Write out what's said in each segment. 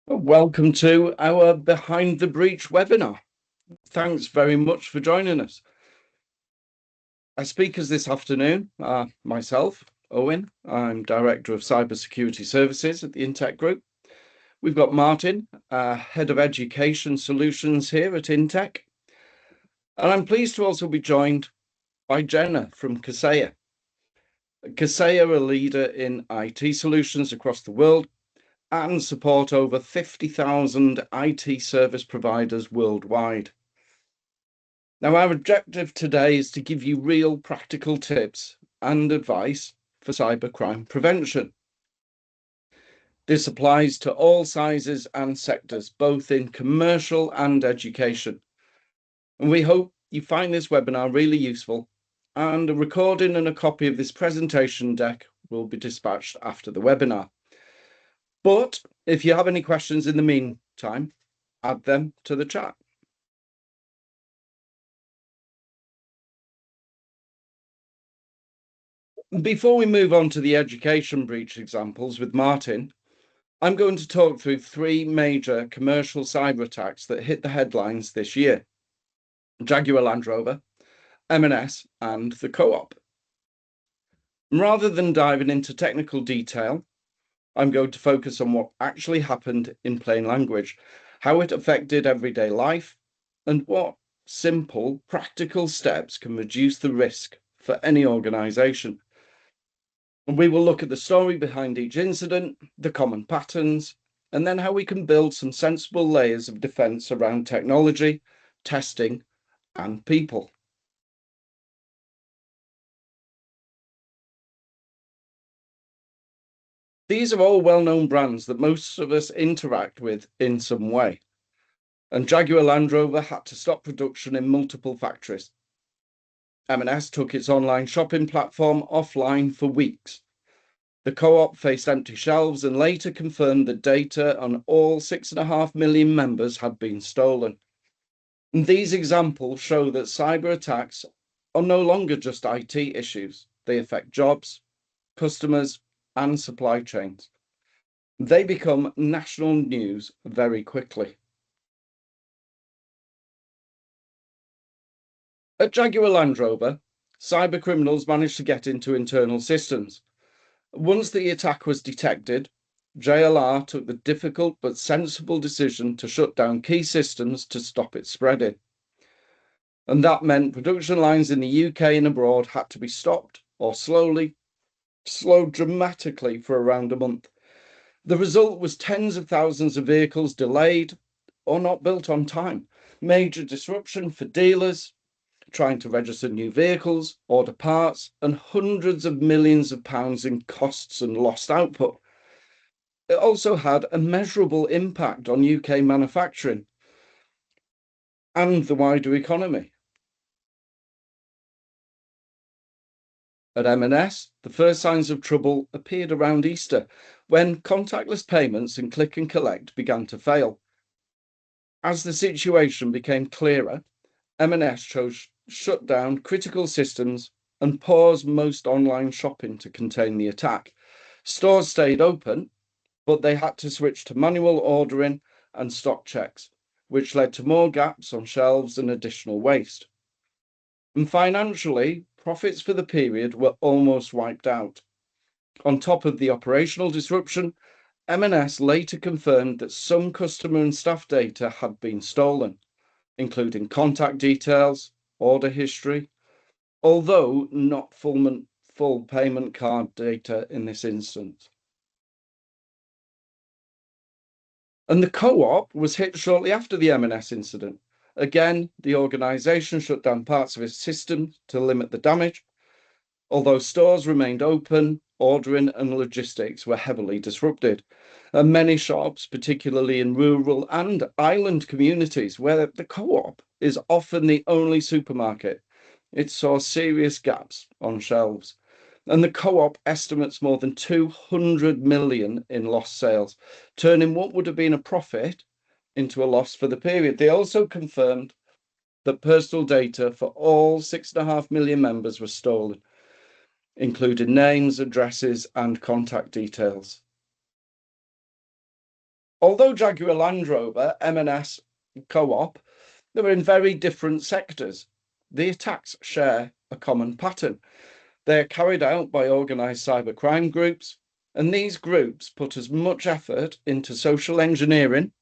Welcome to our Behind the Breach webinar. Thanks very much for joining us. Our speakers this afternoon are myself, Owen. I'm Director of Cybersecurity Services at the inTEC Group. We've got Martin, Head of Education Solutions here at inTEC. And I'm pleased to also be joined by Jenna from Kaseya. Kaseya are a leader in IT solutions across the world and support over 50,000 IT service providers worldwide. Now, our objective today is to give you real practical tips and advice for cybercrime prevention. This applies to all sizes and sectors, both in commercial and education. And we hope you find this webinar really useful, and a recording and a copy of this presentation deck will be dispatched after the webinar. But if you have any questions in the meantime, add them to the chat. Before we move on to the education breach examples with Martin, I'm going to talk through three major commercial cyber attacks that hit the headlines this year: Jaguar Land Rover, M&S, and the Co-op. Rather than diving into technical detail, I'm going to focus on what actually happened in plain language, how it affected everyday life, and what simple, practical steps can reduce the risk for any organization. And we will look at the story behind each incident, the common patterns, and then how we can build some sensible layers of defense around technology, testing, and people. These are all well-known brands that most of us interact with in some way. And Jaguar Land Rover had to stop production in multiple factories. M&S took its online shopping platform offline for weeks. The Co-op faced empty shelves and later confirmed that data on all 6.5 million members had been stolen. And these examples show that cyber attacks are no longer just IT issues. They affect jobs, customers, and supply chains. They become national news very quickly. At Jaguar Land Rover, cyber criminals managed to get into internal systems. Once the attack was detected, JLR took the difficult but sensible decision to shut down key systems to stop it spreading. And that meant production lines in the UK and abroad had to be stopped or slowed dramatically for around a month. The result was tens of thousands of vehicles delayed or not built on time, major disruption for dealers trying to register new vehicles, order parts, and hundreds of millions of pounds in costs and lost output. It also had a measurable impact on UK manufacturing and the wider economy. At M&S, the first signs of trouble appeared around Easter, when contactless payments and click and collect began to fail. As the situation became clearer, M&S chose shut down critical systems and paused most online shopping to contain the attack. Stores stayed open, but they had to switch to manual ordering and stock checks, which led to more gaps on shelves and additional waste. And financially, profits for the period were almost wiped out. On top of the operational disruption, M&S later confirmed that some customer and staff data had been stolen, including contact details, order history, although not full payment card data in this instance. And the Co-op was hit shortly after the M&S incident. Again, the organisation shut down parts of its system to limit the damage. Although stores remained open, ordering and logistics were heavily disrupted. And many shops, particularly in rural and island communities where the Co-op is often the only supermarket, it saw serious gaps on shelves. And the Co-op estimates more than 200 million in lost sales, turning what would have been a profit into a loss for the period. They also confirmed that personal data for all 6.5 million members was stolen, including names, addresses, and contact details. Although Jaguar Land Rover, M&S, Co-op, they were in very different sectors, the attacks share a common pattern. They are carried out by organised cybercrime groups, and these groups put as much effort into social engineering,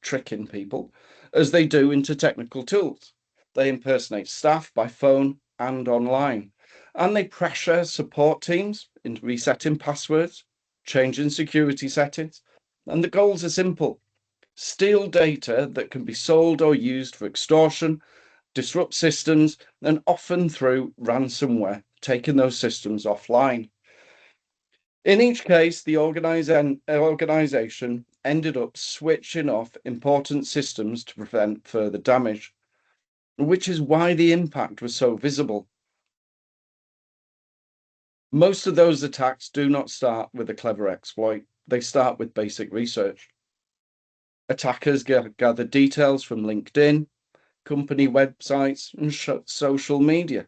tricking people, as they do into technical tools. They impersonate staff by phone and online, and they pressure support teams into resetting passwords, changing security settings, and the goals are simple: steal data that can be sold or used for extortion, disrupt systems, and often through ransomware, taking those systems offline. In each case, the organization ended up switching off important systems to prevent further damage, which is why the impact was so visible. Most of those attacks do not start with a clever exploit. They start with basic research. Attackers gather details from LinkedIn, company websites, and social media.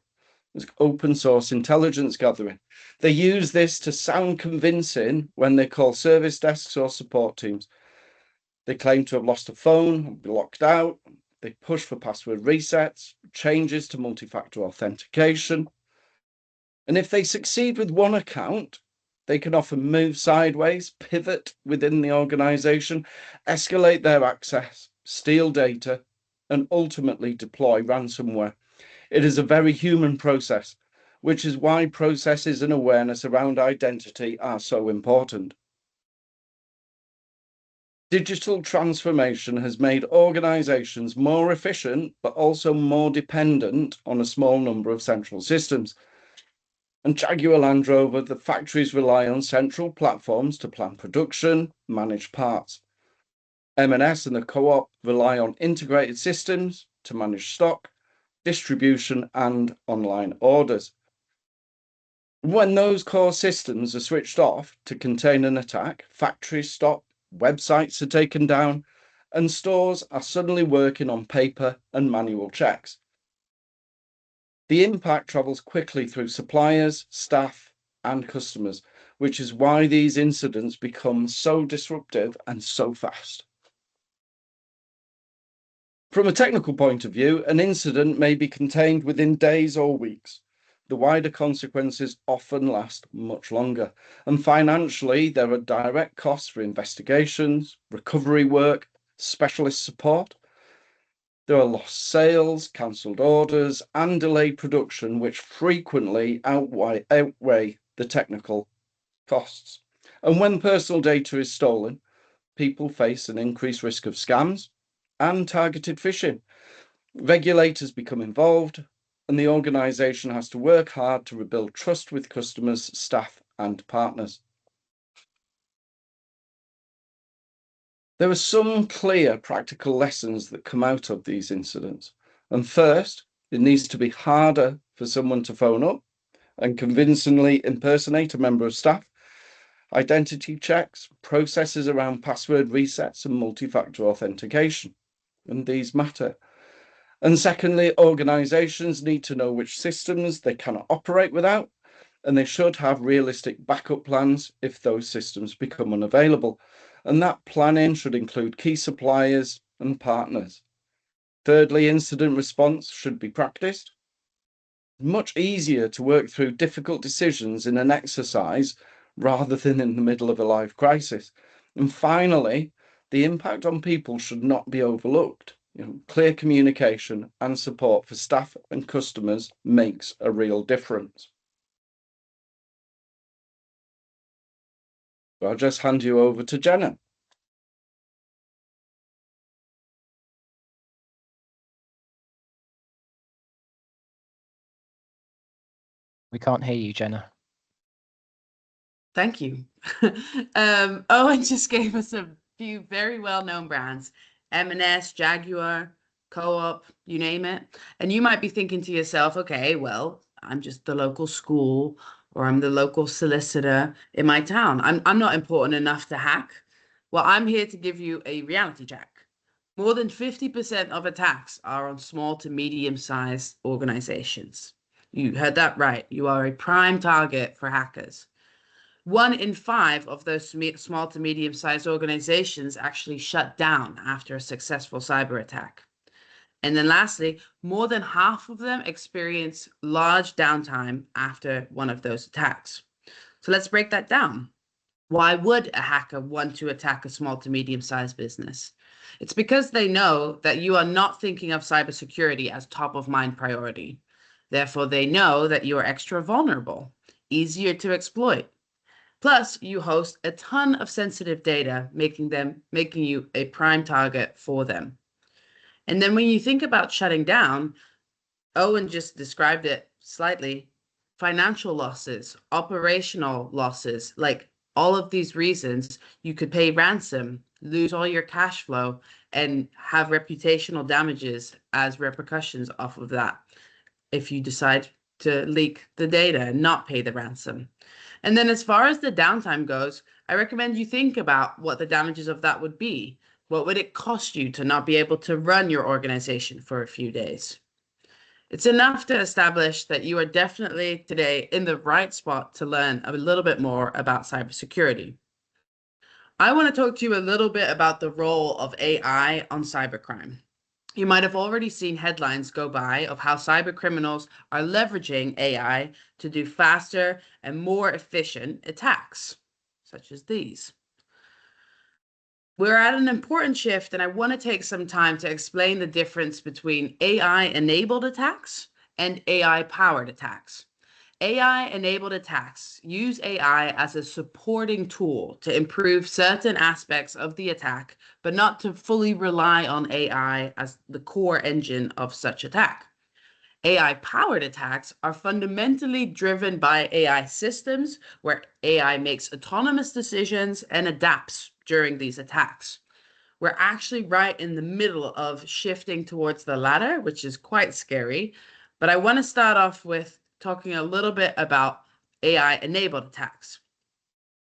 There's open source intelligence gathering. They use this to sound convincing when they call service desks or support teams. They claim to have lost a phone, be locked out. They push for password resets, changes to multi-factor authentication. And if they succeed with one account, they can often move sideways, pivot within the organization, escalate their access, steal data, and ultimately deploy ransomware. It is a very human process, which is why processes and awareness around identity are so important. Digital transformation has made organizations more efficient, but also more dependent on a small number of central systems. And Jaguar Land Rover, the factories rely on central platforms to plan production, manage parts. M&S and the Co-op rely on integrated systems to manage stock, distribution, and online orders. When those core systems are switched off to contain an attack, factories stop, websites are taken down, and stores are suddenly working on paper and manual checks. The impact travels quickly through suppliers, staff, and customers, which is why these incidents become so disruptive and so fast. From a technical point of view, an incident may be contained within days or weeks. The wider consequences often last much longer. And financially, there are direct costs for investigations, recovery work, specialist support. There are lost sales, cancelled orders, and delayed production, which frequently outweigh the technical costs. And when personal data is stolen, people face an increased risk of scams and targeted phishing. Regulators become involved, and the organisation has to work hard to rebuild trust with customers, staff, and partners. There are some clear practical lessons that come out of these incidents. And first, it needs to be harder for someone to phone up and convincingly impersonate a member of staff. Identity checks, processes around password resets, and multi-factor authentication. And these matter. And secondly, organizations need to know which systems they cannot operate without, and they should have realistic backup plans if those systems become unavailable. And that planning should include key suppliers and partners. Thirdly, incident response should be practiced. Much easier to work through difficult decisions in an exercise rather than in the middle of a life crisis. And finally, the impact on people should not be overlooked. Clear communication and support for staff and customers makes a real difference. I'll just hand you over to Jenna. We can't hear you, Jenna. Thank you. Owen just gave us a few very well-known brands: M&S, Jaguar, Co-op, you name it. And you might be thinking to yourself, okay, well, I'm just the local school, or I'm the local solicitor in my town. I'm not important enough to hack. Well, I'm here to give you a reality check. More than 50% of attacks are on small to medium-sized organizations. You heard that right. You are a prime target for hackers. 1 in 5 of those small to medium-sized organizations actually shut down after a successful cyber attack. And then lastly, more than half of them experience large downtime after one of those attacks. So let's break that down. Why would a hacker want to attack a small to medium-sized business? It's because they know that you are not thinking of cybersecurity as top of mind priority. Therefore, they know that you are extra vulnerable, easier to exploit. Plus, you host a ton of sensitive data, making you a prime target for them. And then when you think about shutting down, Owen just described it slightly, financial losses, operational losses, like all of these reasons, you could pay ransom, lose all your cash flow, and have reputational damages as repercussions off of that if you decide to leak the data and not pay the ransom. And then as far as the downtime goes, I recommend you think about what the damages of that would be. What would it cost you to not be able to run your organization for a few days? It's enough to establish that you are definitely today in the right spot to learn a little bit more about cybersecurity. I want to talk to you a little bit about the role of AI on cybercrime. You might have already seen headlines go by of how cyber criminals are leveraging AI to do faster and more efficient attacks, such as these. We're at an important shift, and I want to take some time to explain the difference between AI-enabled attacks and AI-powered attacks. AI-enabled attacks use AI as a supporting tool to improve certain aspects of the attack, but not to fully rely on AI as the core engine of such attack. AI-powered attacks are fundamentally driven by AI systems where AI makes autonomous decisions and adapts during these attacks. We're actually right in the middle of shifting towards the latter, which is quite scary. But I want to start off with talking a little bit about AI-enabled attacks.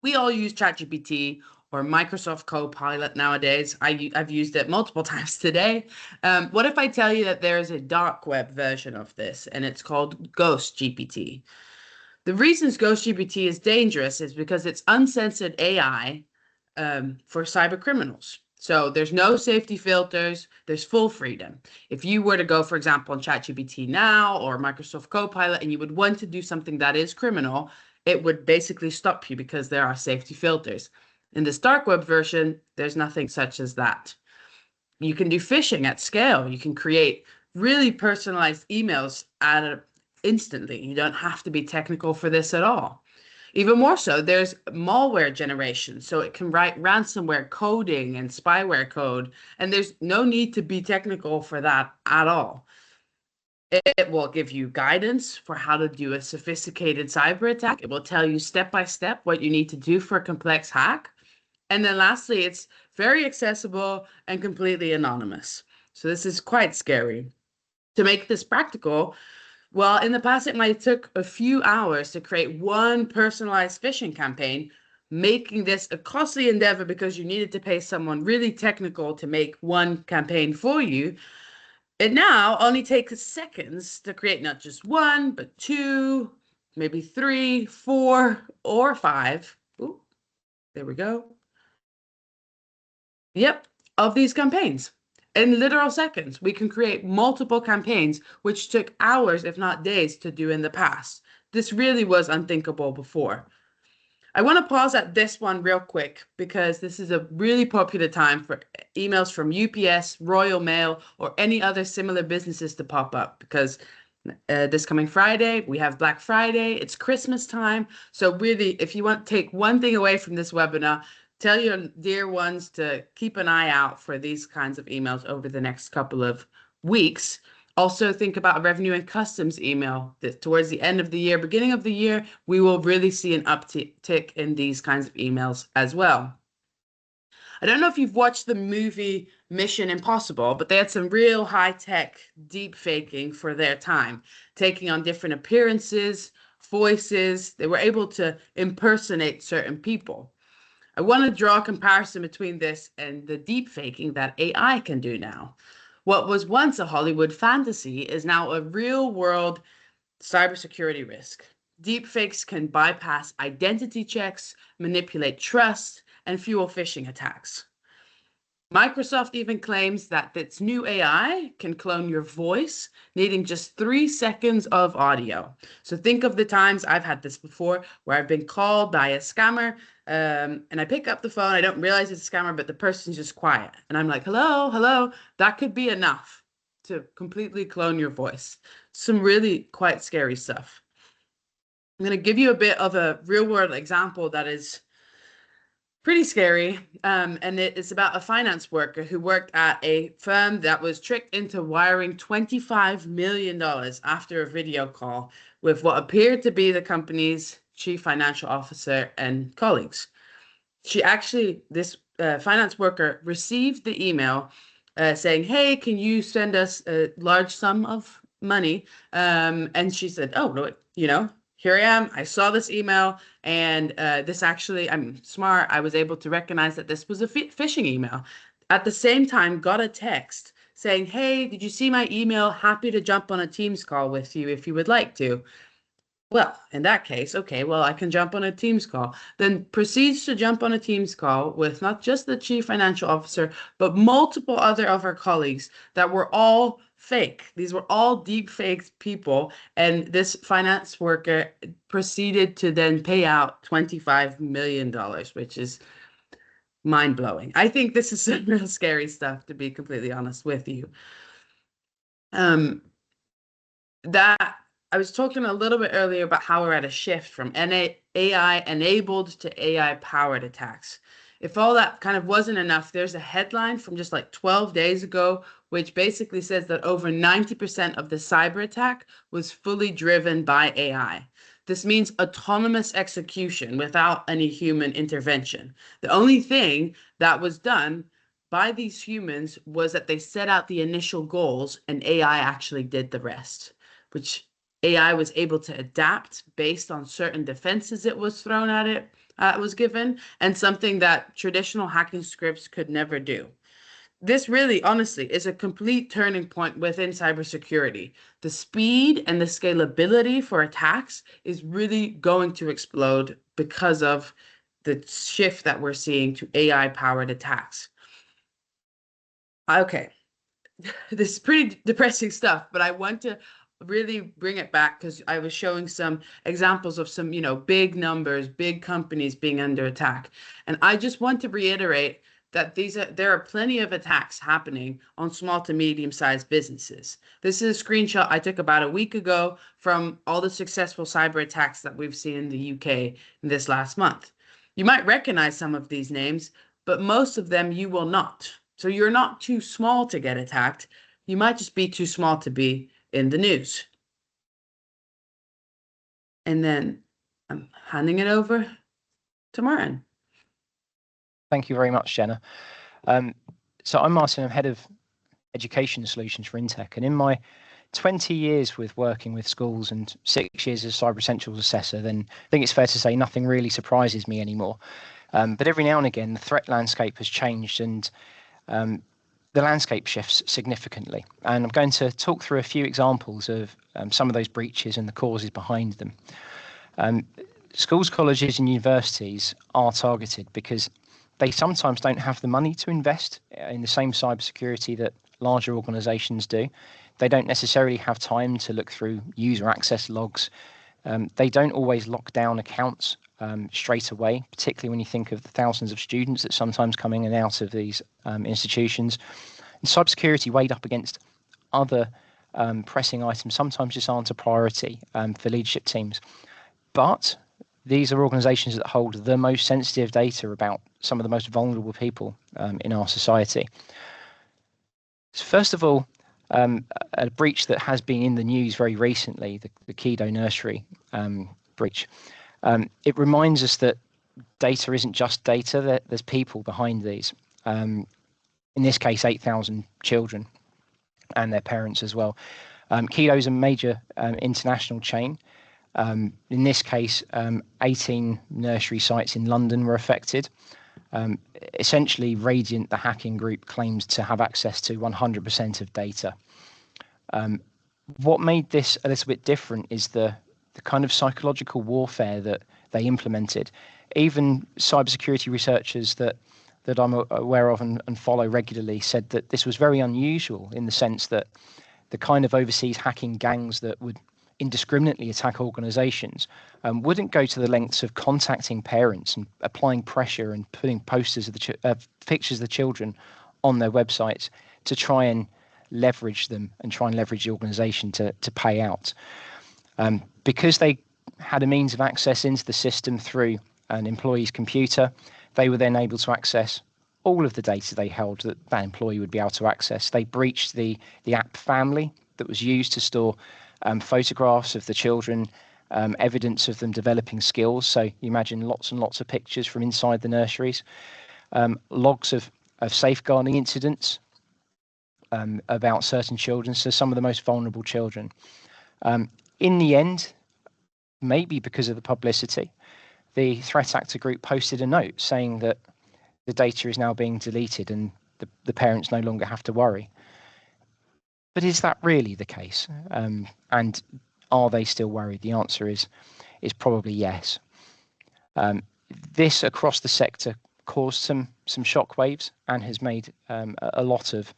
We all use ChatGPT or Microsoft Copilot nowadays. I've used it multiple times today. What if I tell you that there is a dark web version of this, and it's called Ghost GPT? The reasons Ghost GPT is dangerous is because it's uncensored AI for cyber criminals. So there's no safety filters, there's full freedom. If you were to go, for example, on ChatGPT now or Microsoft Copilot, and you would want to do something that is criminal, it would basically stop you because there are safety filters. In this dark web version, there's nothing such as that. You can do phishing at scale. You can create really personalized emails instantly. You don't have to be technical for this at all. Even more so, there's malware generation, so it can write ransomware coding and spyware code, and there's no need to be technical for that at all. It will give you guidance for how to do a sophisticated cyber attack. It will tell you step by step what you need to do for a complex hack. And then lastly, it's very accessible and completely anonymous. So this is quite scary. To make this practical, well, in the past, it might have took a few hours to create one personalized phishing campaign, making this a costly endeavor because you needed to pay someone really technical to make one campaign for you. It now only takes seconds to create not just one, but two, maybe 3, 4, or 5. Ooh, there we go. Yep, of these campaigns. In literal seconds, we can create multiple campaigns, which took hours, if not days, to do in the past. This really was unthinkable before. I want to pause at this one real quick because this is a really popular time for emails from UPS, Royal Mail, or any other similar businesses to pop up because this coming Friday, we have Black Friday, it's Christmas time. So really, if you want to take one thing away from this webinar, tell your dear ones to keep an eye out for these kinds of emails over the next couple of weeks. Also think about revenue and customs email. Towards the end of the year, beginning of the year, we will really see an uptick in these kinds of emails as well. I don't know if you've watched the movie Mission Impossible, but they had some real high-tech deep faking for their time, taking on different appearances, voices. They were able to impersonate certain people. I want to draw a comparison between this and the deep faking that AI can do now. What was once a Hollywood fantasy is now a real-world cybersecurity risk. Deepfakes can bypass identity checks, manipulate trust, and fuel phishing attacks. Microsoft even claims that its new AI can clone your voice, needing just 3 seconds of audio. So think of the times I've had this before, where I've been called by a scammer, and I pick up the phone, I don't realize it's a scammer, but the person's just quiet. And I'm like, hello, hello. That could be enough to completely clone your voice. Some really quite scary stuff. I'm going to give you a bit of a real world example that is pretty scary. And it is about a finance worker who worked at a firm that was tricked into wiring $25 million after a video call with what appeared to be the company's chief financial officer and colleagues. This finance worker received the email saying, hey, can you send us a large sum of money? And she said, oh, no, here I am. I saw this email, and this actually, I'm smart. I was able to recognize that this was a phishing email. At the same time, got a text saying, hey, did you see my email? Happy to jump on a Teams call with you if you would like to. Well, in that case, okay, well, I can jump on a Teams call. Then proceeds to jump on a Teams call with not just the chief financial officer, but multiple other of her colleagues that were all fake. These were all deep faked people. And this finance worker proceeded to then pay out $25 million, which is mind blowing. I think this is some real scary stuff, to be completely honest with you. That I was talking a little bit earlier about how we're at a shift from AI enabled to AI powered attacks. If all that kind of wasn't enough, there's a headline from just like 12 days ago, which basically says that over 90% of the cyber attack was fully driven by AI. This means autonomous execution without any human intervention. The only thing that was done by these humans was that they set out the initial goals and AI actually did the rest, which AI was able to adapt based on certain defenses it was thrown at it, was given, and something that traditional hacking scripts could never do. This really, honestly, is a complete turning point within cybersecurity. The speed and the scalability for attacks is really going to explode because of the shift that we're seeing to AI-powered attacks. Okay, this is pretty depressing stuff, but I want to really bring it back because I was showing some examples of some, big numbers, big companies being under attack. And I just want to reiterate that there are plenty of attacks happening on small to medium-sized businesses. This is a screenshot I took about a week ago from all the successful cyber attacks that we've seen in the UK in this last month. You might recognize some of these names, but most of them you will not. So you're not too small to get attacked. You might just be too small to be in the news. And then I'm handing it over to Martin. Thank you very much, Jenna. So I'm Martin, I'm head of education solutions for inTEC, and in my 20 years with working with schools and 6 years as Cyber Essentials assessor, then I think it's fair to say nothing really surprises me anymore. But every now and again, the threat landscape has changed and the landscape shifts significantly. And I'm going to talk through a few examples of some of those breaches and the causes behind them. Schools, colleges and universities are targeted because they sometimes don't have the money to invest in the same cybersecurity that larger organizations do. They don't necessarily have time to look through user access logs. They don't always lock down accounts straight away, particularly when you think of the thousands of students that sometimes come in and out of these institutions. And cybersecurity weighed up against other pressing items sometimes just aren't a priority for leadership teams. But these are organizations that hold the most sensitive data about some of the most vulnerable people in our society. So first of all, a breach that has been in the news very recently, the Kedo nursery breach. It reminds us that data isn't just data, there's people behind these. In this case, 8,000 children and their parents as well. Kedo is a major international chain. In this case, 18 nursery sites in London were affected. Essentially, Radiant, the hacking group, claimed to have access to 100% of data. What made this a little bit different is the kind of psychological warfare that they implemented. Even cybersecurity researchers that I'm aware of and follow regularly said that this was very unusual in the sense that the kind of overseas hacking gangs that would indiscriminately attack organizations wouldn't go to the lengths of contacting parents and applying pressure and putting posters of pictures of the children on their websites to try and leverage them and try and leverage the organization to pay out. Because they had a means of access into the system through an employee's computer, they were then able to access all of the data they held that employee would be able to access. They breached the app family that was used to store photographs of the children, evidence of them developing skills. So you imagine lots and lots of pictures from inside the nurseries, logs of safeguarding incidents about certain children, so some of the most vulnerable children. In the end, maybe because of the publicity, the threat actor group posted a note saying that the data is now being deleted and the parents no longer have to worry. But is that really the case? And are they still worried? The answer is probably yes. This across the sector caused some shockwaves and has made a lot of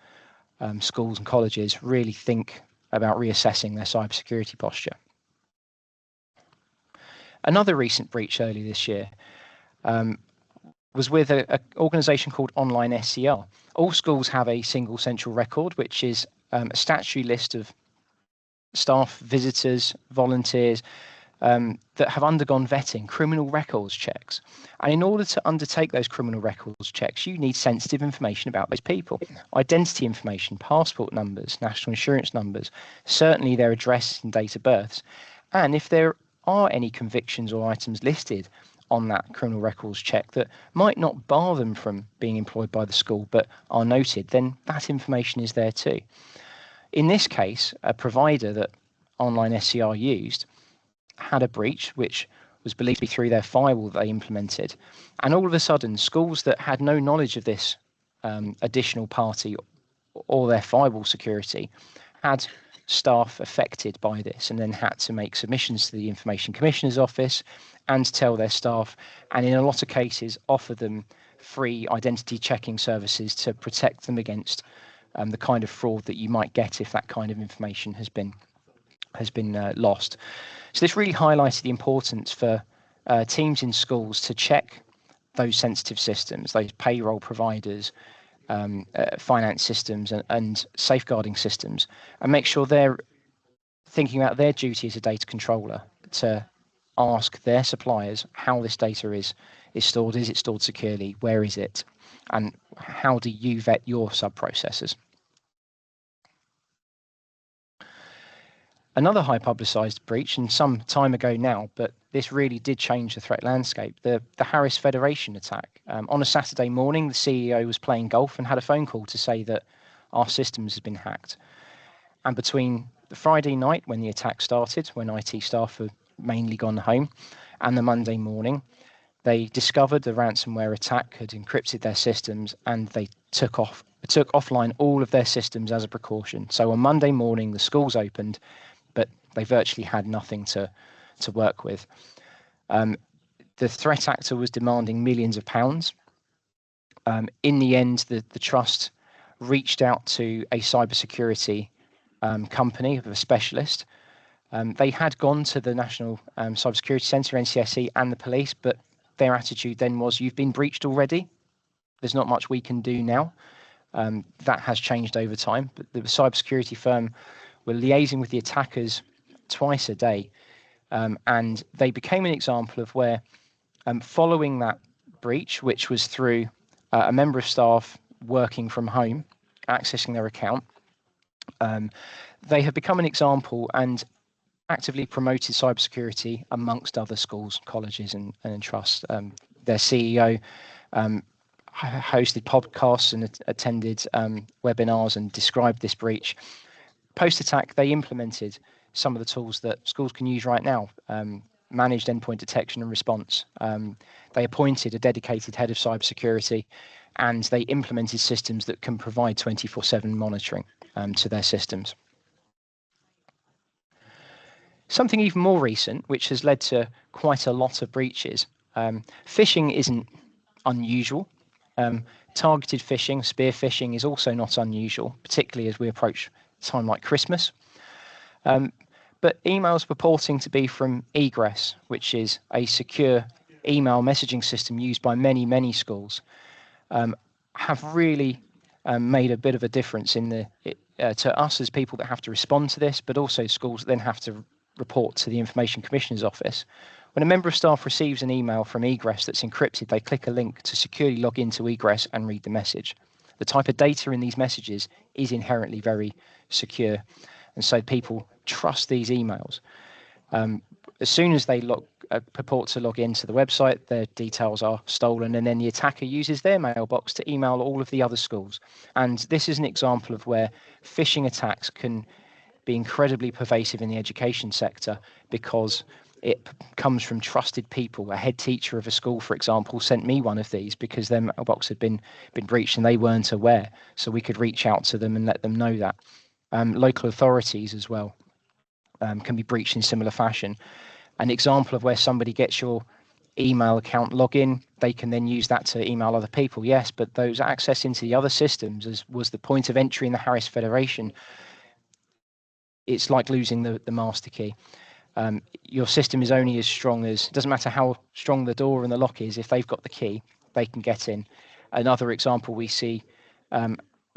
schools and colleges really think about reassessing their cybersecurity posture. Another recent breach earlier this year was with an organisation called Online SCR. All schools have a single central record, which is a statutory list of staff, visitors, volunteers that have undergone vetting, criminal records checks. And in order to undertake those criminal records checks, you need sensitive information about those people. Identity information, passport numbers, national insurance numbers, certainly their address and date of births. And if there are any convictions or items listed on that criminal records check that might not bar them from being employed by the school but are noted, then that information is there too. In this case, a provider that Online SCR used had a breach which was believed to be through their firewall that they implemented. And all of a sudden, schools that had no knowledge of this additional party or their firewall security had staff affected by this and then had to make submissions to the Information Commissioner's Office and tell their staff, and in a lot of cases offer them free identity checking services to protect them against the kind of fraud that you might get if that kind of information has been lost. So this really highlighted the importance for teams in schools to check those sensitive systems, those payroll providers, finance systems and safeguarding systems, and make sure they're thinking about their duty as a data controller to ask their suppliers how this data is stored. Is it stored securely? Where is it? And how do you vet your sub-processors? Another high publicised breach, and some time ago now, but this really did change the threat landscape, the Harris Federation attack. On a Saturday morning, the CEO was playing golf and had a phone call to say that our systems had been hacked. And between the Friday night when the attack started, when IT staff had mainly gone home, and the Monday morning, they discovered the ransomware attack had encrypted their systems and they took offline all of their systems as a precaution. So on Monday morning, the schools opened, but they virtually had nothing to work with. The threat actor was demanding millions of pounds. In the end, the trust reached out to a cybersecurity company of a specialist. They had gone to the National Cybersecurity Centre, NCSC, and the police, but their attitude then was, you've been breached already. There's not much we can do now. That has changed over time, but the cybersecurity firm were liaising with the attackers twice a day. And they became an example of where, following that breach, which was through a member of staff working from home, accessing their account, they have become an example and actively promoted cybersecurity amongst other schools, colleges, and trusts. Their CEO hosted podcasts and attended webinars and described this breach. Post-attack, they implemented some of the tools that schools can use right now, managed endpoint detection and response. They appointed a dedicated head of cybersecurity, and they implemented systems that can provide 24/7 monitoring to their systems. Something even more recent, which has led to quite a lot of breaches. Phishing isn't unusual. Targeted phishing, spear phishing, is also not unusual, particularly as we approach a time like Christmas. But emails purporting to be from Egress, which is a secure email messaging system used by many, many schools, have really made a bit of a difference in to us as people that have to respond to this, but also schools that then have to report to the Information Commissioner's Office. When a member of staff receives an email from Egress that's encrypted, they click a link to securely log into Egress and read the message. The type of data in these messages is inherently very secure, and so people trust these emails. As soon as they purport to log into the website, their details are stolen, and then the attacker uses their mailbox to email all of the other schools. And this is an example of where phishing attacks can be incredibly pervasive in the education sector, because it comes from trusted people. A head teacher of a school, for example, sent me one of these because their mailbox had been breached and they weren't aware, so we could reach out to them and let them know that. Local authorities as well can be breached in similar fashion. An example of where somebody gets your email account login, they can then use that to email other people, yes, but those access into the other systems, as was the point of entry in the Harris Federation, it's like losing the master key. Your system is only as strong as, it doesn't matter how strong the door and the lock is, if they've got the key, they can get in. Another example we see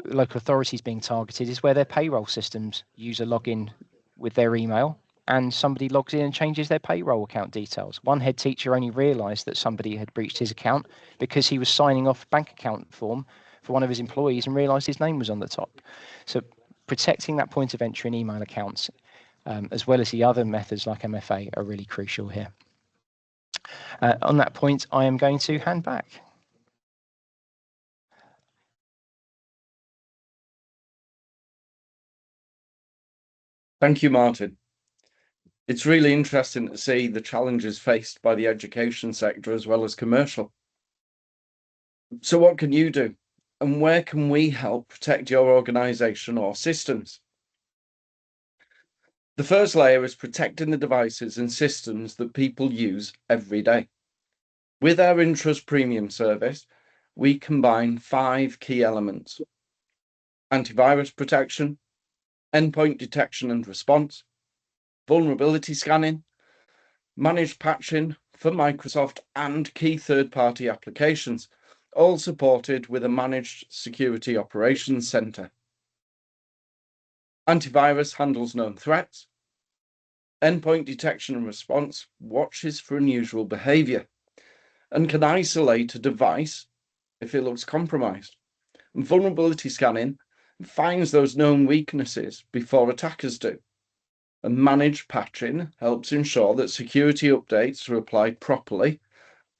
local authorities being targeted is where their payroll systems use a login with their email, and somebody logs in and changes their payroll account details. One head teacher only realised that somebody had breached his account because he was signing off a bank account form for one of his employees and realised his name was on the top. So protecting that point of entry in email accounts, as well as the other methods like MFA, are really crucial here. On that point, I am going to hand back. Thank you, Martin. It's really interesting to see the challenges faced by the education sector as well as commercial. So what can you do? And where can we help protect your organisation or systems? The first layer is protecting the devices and systems that people use every day. With our Intrust Premium service, we combine 5 key elements: antivirus protection, endpoint detection and response, vulnerability scanning, managed patching for Microsoft and key third-party applications, all supported with a managed security operations center. Antivirus handles known threats. Endpoint detection and response watches for unusual behavior and can isolate a device if it looks compromised. And vulnerability scanning finds those known weaknesses before attackers do. And managed patching helps ensure that security updates are applied properly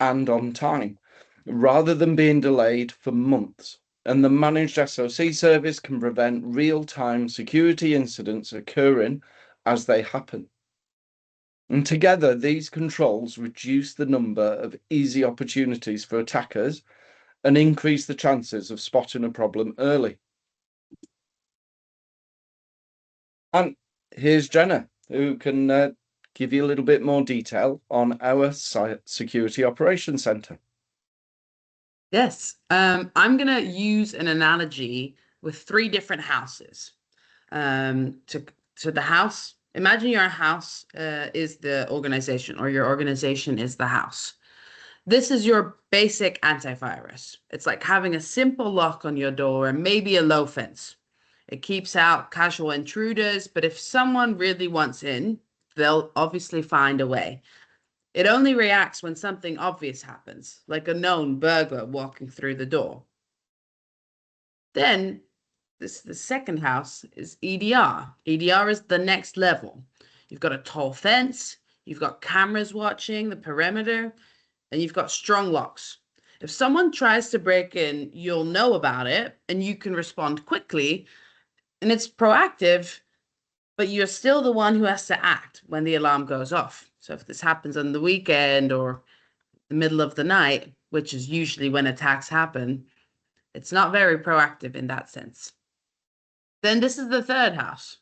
and on time, rather than being delayed for months. And the managed SOC service can prevent real-time security incidents occurring as they happen. And together, these controls reduce the number of easy opportunities for attackers and increase the chances of spotting a problem early. And here's Jenna, who can give you a little bit more detail on our Security Operations Center. Yes, I'm going to use an analogy with 3 different houses. To the house, imagine your house is the organization, or your organization is the house. This is your basic antivirus. It's like having a simple lock on your door and maybe a low fence. It keeps out casual intruders, but if someone really wants in, they'll obviously find a way. It only reacts when something obvious happens, like a known burglar walking through the door. Then, the second house is EDR. EDR is the next level. You've got a tall fence, you've got cameras watching the perimeter, and you've got strong locks. If someone tries to break in, you'll know about it, and you can respond quickly, and it's proactive, but you're still the one who has to act when the alarm goes off. So if this happens on the weekend or the middle of the night, which is usually when attacks happen, it's not very proactive in that sense. Then this is the third house.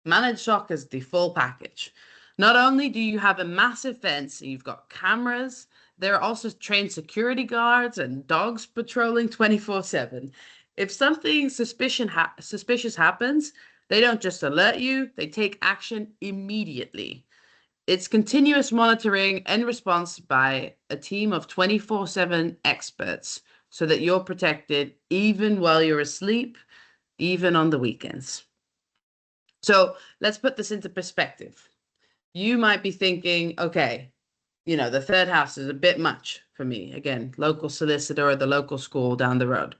Managed SOC is the full package. Not only do you have a massive fence, you've got cameras, there are also trained security guards and dogs patrolling 24/7. If something suspicious happens, they don't just alert you, they take action immediately. It's continuous monitoring and response by a team of 24/7 experts so that you're protected even while you're asleep, even on the weekends. So let's put this into perspective. You might be thinking, okay, the third house is a bit much for me. Again, local solicitor or the local school down the road.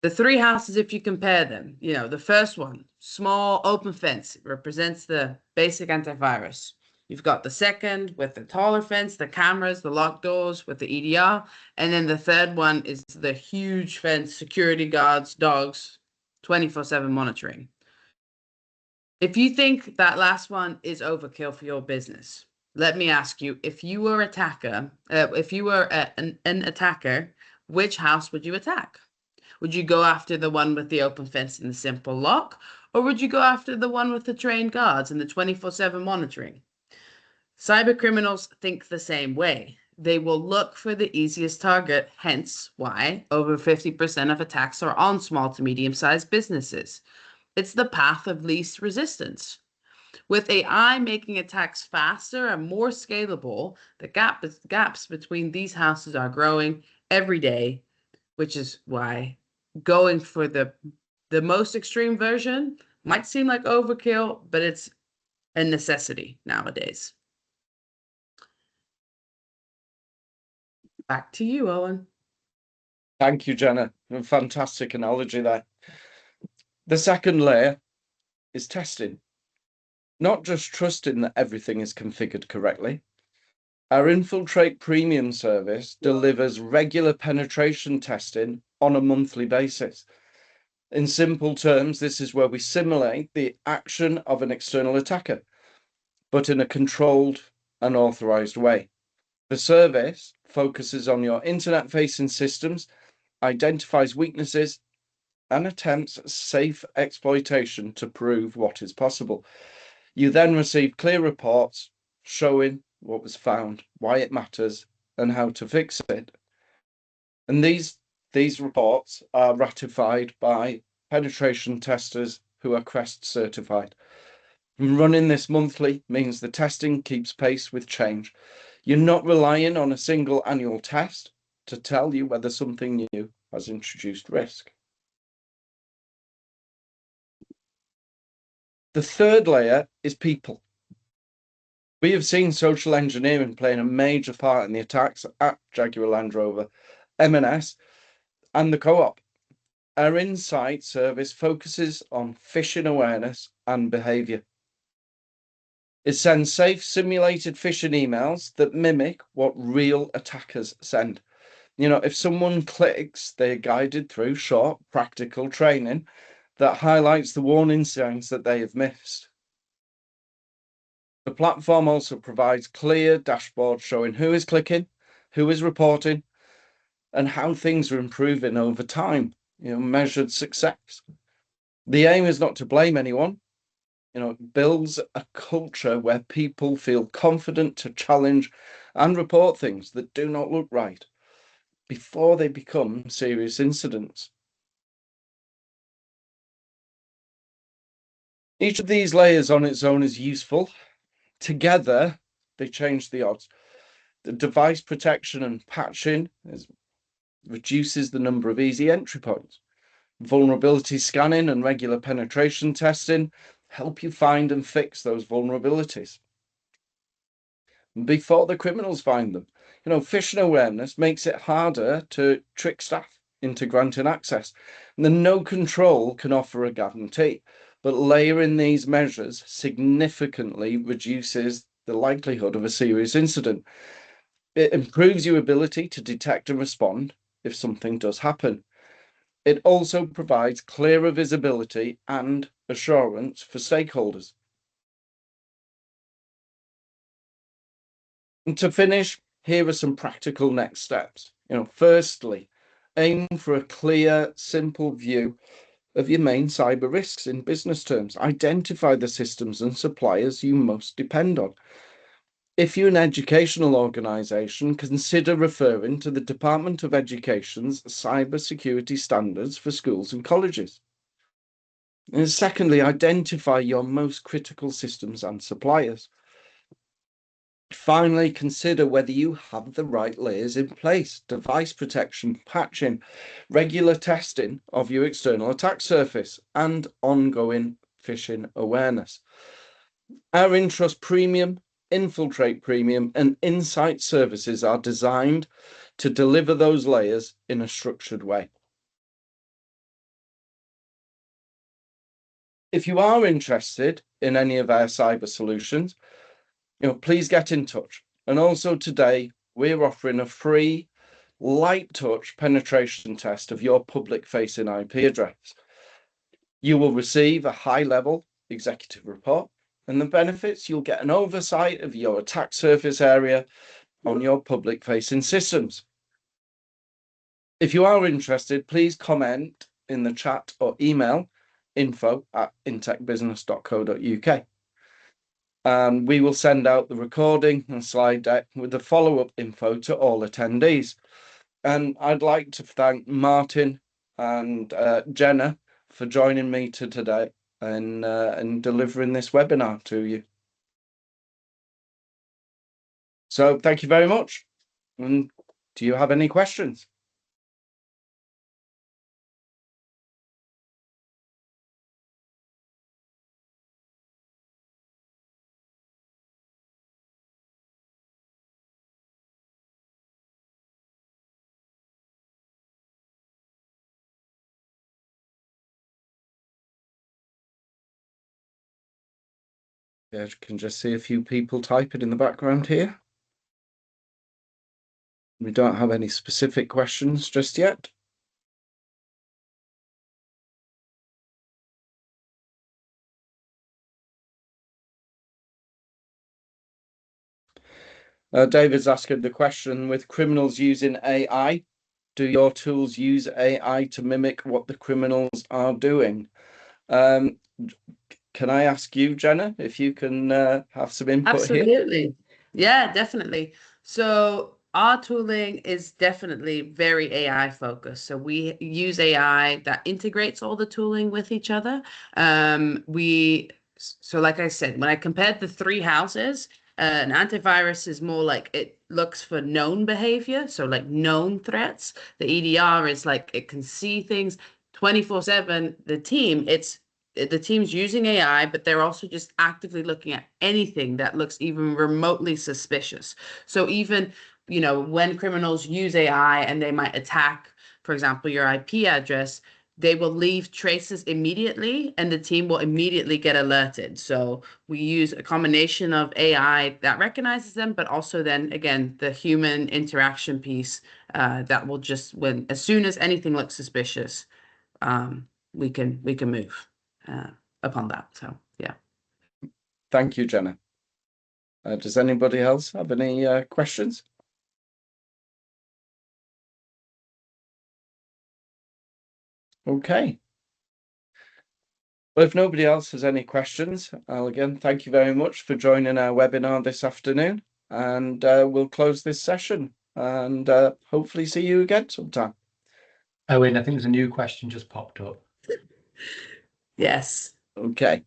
The three houses, if you compare them, the first one, small open fence, represents the basic antivirus. You've got the second with the taller fence, the cameras, the locked doors with the EDR. And then the third one is the huge fence, security guards, dogs, 24/7 monitoring. If you think that last one is overkill for your business, let me ask you, if you were an attacker, which house would you attack? Would you go after the one with the open fence and the simple lock? Or would you go after the one with the trained guards and the 24/7 monitoring? Cyber criminals think the same way. They will look for the easiest target, hence why over 50% of attacks are on small to medium-sized businesses. It's the path of least resistance. With AI making attacks faster and more scalable, the gaps between these houses are growing every day, which is why going for the most extreme version might seem like overkill, but it's a necessity nowadays. Back to you, Owen. Thank you, Jenna. A fantastic analogy there. The second layer is testing. Not just trusting that everything is configured correctly. Our Infiltrate Premium service delivers regular penetration testing on a monthly basis. In simple terms, this is where we simulate the action of an external attacker, but in a controlled and authorized way. The service focuses on your internet-facing systems, identifies weaknesses, and attempts safe exploitation to prove what is possible. You then receive clear reports showing what was found, why it matters, and how to fix it. And these reports are ratified by penetration testers who are CREST certified. And running this monthly means the testing keeps pace with change. You're not relying on a single annual test to tell you whether something new has introduced risk. The third layer is people. We have seen social engineering playing a major part in the attacks at Jaguar Land Rover, M&S, and the co-op. Our Insight service focuses on phishing awareness and behavior. It sends safe simulated phishing emails that mimic what real attackers send. If someone clicks, they're guided through short, practical training that highlights the warning signs that they have missed. The platform also provides clear dashboards showing who is clicking, who is reporting, and how things are improving over time, measured success. The aim is not to blame anyone. It builds a culture where people feel confident to challenge and report things that do not look right before they become serious incidents. Each of these layers on its own is useful. Together, they change the odds. The device protection and patching reduces the number of easy entry points. Vulnerability scanning and regular penetration testing help you find and fix those vulnerabilities before the criminals find them. Phishing awareness makes it harder to trick staff into granting access. And the no control can offer a guarantee, but layering these measures significantly reduces the likelihood of a serious incident. It improves your ability to detect and respond if something does happen. It also provides clearer visibility and assurance for stakeholders. And to finish, here are some practical next steps. Firstly, aim for a clear, simple view of your main cyber risks in business terms. Identify the systems and suppliers you most depend on. If you're an educational organisation, consider referring to the Department of Education's cybersecurity standards for schools and colleges. And secondly, identify your most critical systems and suppliers. Finally, consider whether you have the right layers in place: device protection, patching, regular testing of your external attack surface, and ongoing phishing awareness. Our Intrust Premium, Infiltrate Premium, and Insight services are designed to deliver those layers in a structured way. If you are interested in any of our cyber solutions, please get in touch. And also today, we're offering a free light touch penetration test of your public facing IP address. You will receive a high level executive report, and the benefits: you'll get an oversight of your attack surface area on your public facing systems. If you are interested, please comment in the chat or email info@intecbusiness.co.uk. And we will send out the recording and slide deck with the follow-up info to all attendees. And I'd like to thank Martin and Jenna for joining me today and delivering this webinar to you. So thank you very much. And do you have any questions? Yeah, you can just see a few people typing in the background here. We don't have any specific questions just yet. David's asking the question: with criminals using AI, do your tools use AI to mimic what the criminals are doing? Can I ask you, Jenna, if you can have some input here? Absolutely. Yeah, definitely. So our tooling is definitely very AI focused. So we use AI that integrates all the tooling with each other. So like I said, when I compared the three houses, an antivirus is more like it looks for known behavior, so like known threats. The EDR is like it can see things 24/7. The team's using AI, but they're also just actively looking at anything that looks even remotely suspicious. So even, when criminals use AI and they might attack, for example, your IP address, they will leave traces immediately and the team will immediately get alerted. So we use a combination of AI that recognizes them, but also then again, the human interaction piece that will just, as soon as anything looks suspicious, we can move upon that. So yeah. Thank you, Jenna. Does anybody else have any questions? Okay. Well, if nobody else has any questions, I'll again thank you very much for joining our webinar this afternoon, and we'll close this session and hopefully see you again sometime. Owen, I think there's a new question just popped up. Yes. Okay.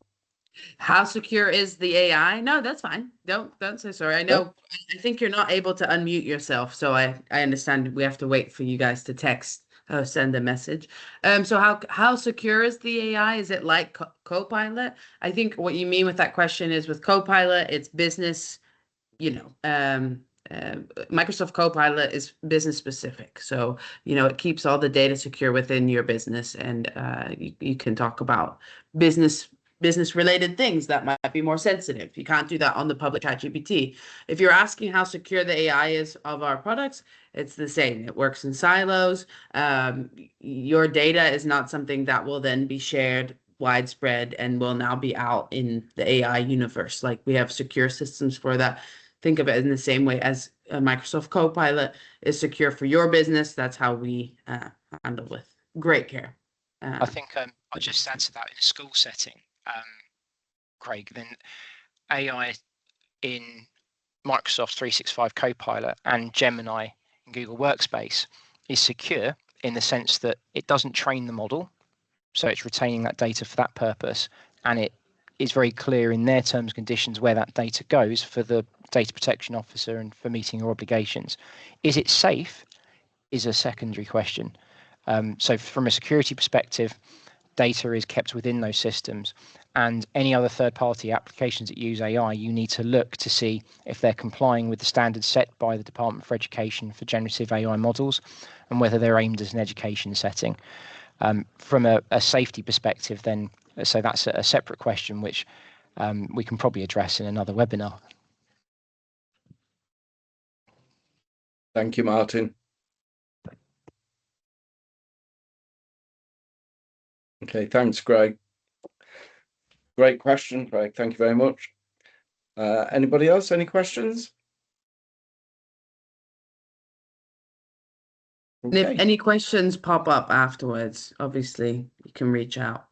How secure is the AI? No, that's fine. Don't say sorry. I know. I think you're not able to unmute yourself, so I understand we have to wait for you guys to text or send a message. So how secure is the AI? Is it like Copilot? I think what you mean with that question is with Copilot, it's business. Microsoft Copilot is business specific, so it keeps all the data secure within your business, and you can talk about business related things that might be more sensitive. You can't do that on the public ChatGPT. If you're asking how secure the AI is of our products, it's the same. It works in silos. Your data is not something that will then be shared widespread and will now be out in the AI universe. Like, we have secure systems for that. Think of it in the same way as Microsoft Copilot is secure for your business. That's how we handle with great care. I think I'll just add to that in a school setting, Craig, then AI in Microsoft 365 Copilot and Gemini in Google Workspace is secure in the sense that it doesn't train the model. So it's retaining that data for that purpose. And it is very clear in their terms and conditions where that data goes for the data protection officer and for meeting your obligations. Is it safe is a secondary question. So from a security perspective, data is kept within those systems, and any other third-party applications that use AI, you need to look to see if they're complying with the standards set by the Department for Education for generative AI models and whether they're aimed as an education setting. From a safety perspective, then, so that's a separate question which we can probably address in another webinar. Thank you, Martin. Okay, thanks, Greg. Great question, Greg. Thank you very much. Anybody else? Any questions? And if any questions pop up afterwards, obviously you can reach out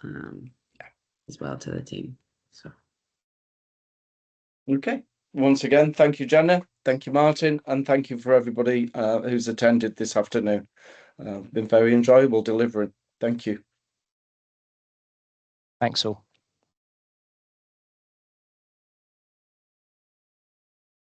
as well to the team. So, okay. Once again, thank you, Jenna. Thank you, Martin, and thank you for everybody who's attended this afternoon. Been very enjoyable delivering. Thank you. Thanks all.